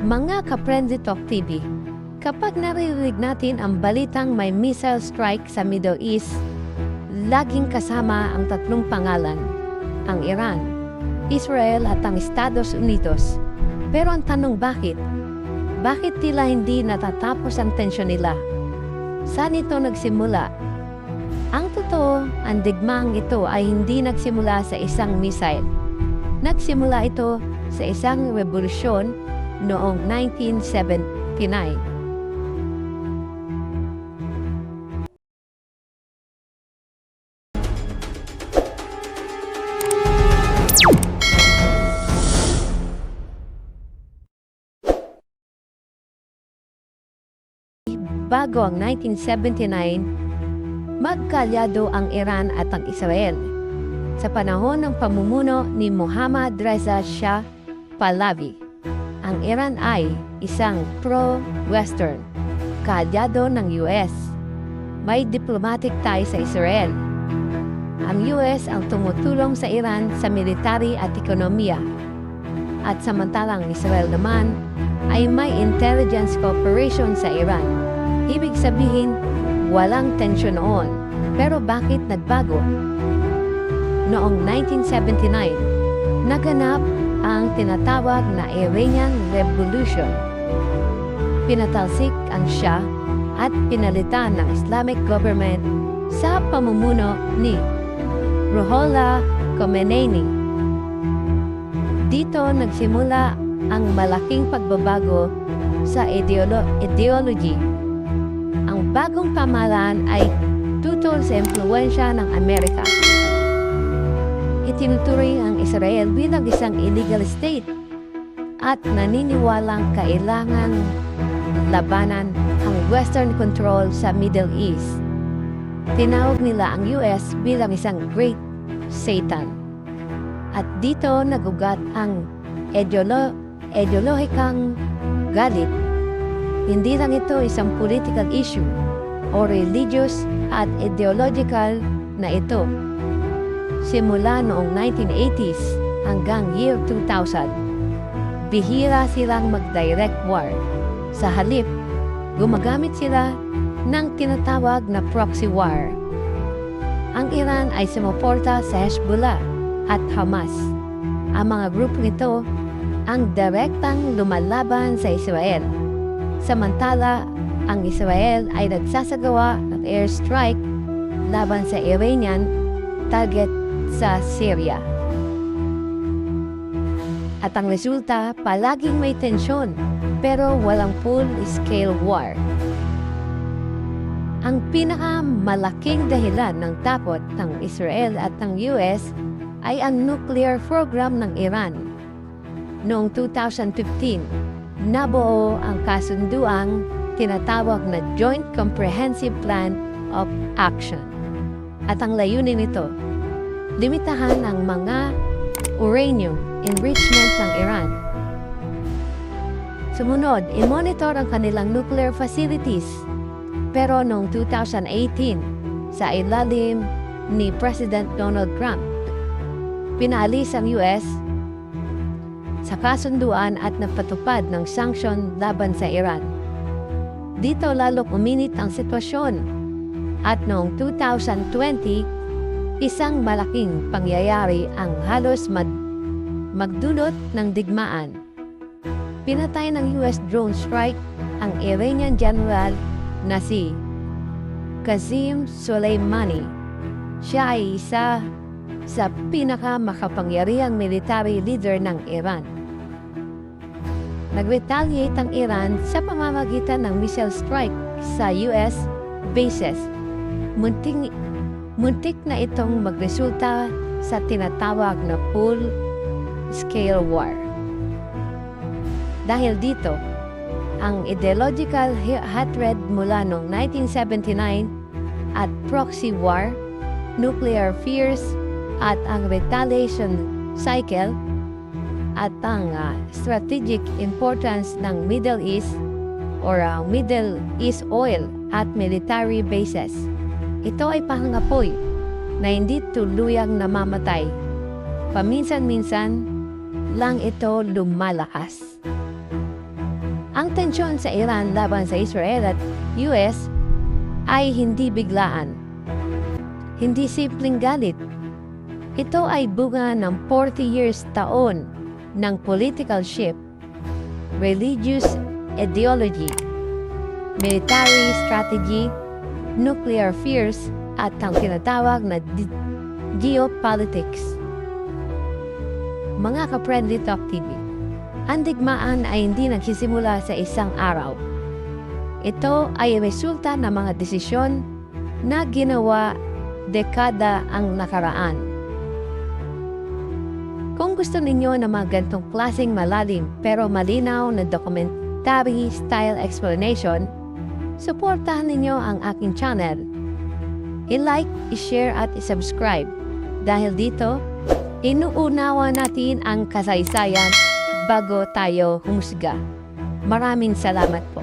Mga ka-Friendly Talk TV, kapag naririnig natin ang balitang may missile strike sa Middle East, laging kasama ang tatlong pangalan, ang Iran, Israel at ang Estados Unidos. Pero ang tanong bakit? Bakit tila hindi natatapos ang tensyon nila? Saan ito nagsimula? Ang totoo, ang digmaang ito ay hindi nagsimula sa isang missile. Nagsimula ito sa isang revolusyon noong 1979. Bago ang 1979, magkalyado ang Iran at ang Israel. Sa panahon ng pamumuno ni Mohammad Reza Shah Pahlavi, ang Iran ay isang pro-Western, kaalyado ng US. May diplomatic tie sa Israel. Ang US ang tumutulong sa Iran sa military at ekonomiya. At samantalang Israel naman ay may intelligence cooperation sa Iran. Ibig sabihin, walang tensyon noon. Pero bakit nagbago? Noong 1979, naganap ang tinatawag na Iranian Revolution. Pinatalsik ang Shah at pinalitan ng Islamic government sa pamumuno ni Ruhollah Khomeini. Dito nagsimula ang malaking pagbabago sa ideology. Ang bagong pamahalaan ay tutol sa impluwensya ng Amerika. Itinuturing ang Israel bilang isang illegal state at naniniwalang kailangan labanan ang Western control sa Middle East. Tinawag nila ang US bilang isang Great Satan. At dito nagugat ang ideolohikang galit. Hindi lang ito isang political issue o religious at ideological na ito. Simula noong 1980s hanggang year 2000, bihira silang mag-direct war. Sa halip, gumagamit sila ng tinatawag na proxy war. Ang Iran ay sumuporta sa Hezbollah at Hamas. Ang mga grupong ito ang direktang lumalaban sa Israel. Samantala, ang Israel ay nagsasagawa ng airstrike laban sa Iranian target sa Syria. At ang resulta, palaging may tensyon, pero walang full-scale war. Ang pinakamalaking dahilan ng takot ng Israel at ng US ay ang nuclear program ng Iran. Noong 2015, nabuo ang kasunduang tinatawag na Joint Comprehensive Plan of Action. At ang layunin nito, limitahan ang mga uranium enrichment ng Iran. Sumunod, i-monitor ang kanilang nuclear facilities. Pero noong 2018, sa ilalim ni President Donald Trump, pinaalis ang US sa kasunduan at napatupad ng sanksyon laban sa Iran. Dito lalo uminit ang sitwasyon. At noong 2020, isang malaking pangyayari ang halos magdulot ng digmaan. Pinatay ng US drone strike ang Iranian general na si Qasem Soleimani. Siya ay isa sa pinakamakapangyarihang military leader ng Iran. Nag-retaliate ang Iran sa pamamagitan ng missile strike sa US bases. Muntik na itong magresulta sa tinatawag na full-scale war. Dahil dito, ang ideological hatred mula noong 1979 at proxy war, nuclear fears, at ang retaliation cycle at ang strategic importance ng Middle East or Middle East oil at military bases. Ito ay pahangapoy na hindi tuluyang namamatay. Paminsan-minsan lang ito lumalakas. Ang tensyon sa Iran laban sa Israel at US ay hindi biglaan. Hindi simpleng galit. Ito ay bunga ng 40 years taon ng political shift, religious ideology, military strategy, nuclear fears, at ang tinatawag na geopolitics. Mga ka-Friendly Talk TV, ang digmaan ay hindi nagsisimula sa isang araw. Ito ay resulta ng mga desisyon na ginawa dekada ang nakaraan. Kung gusto ninyo ng mga gantong klaseng malalim pero malinaw na documentary style explanation, suportahan ninyo ang aking channel. I-like, i-share at i-subscribe. Dahil dito, inuunawa natin ang kasaysayan bago tayo humusga. Maraming salamat po.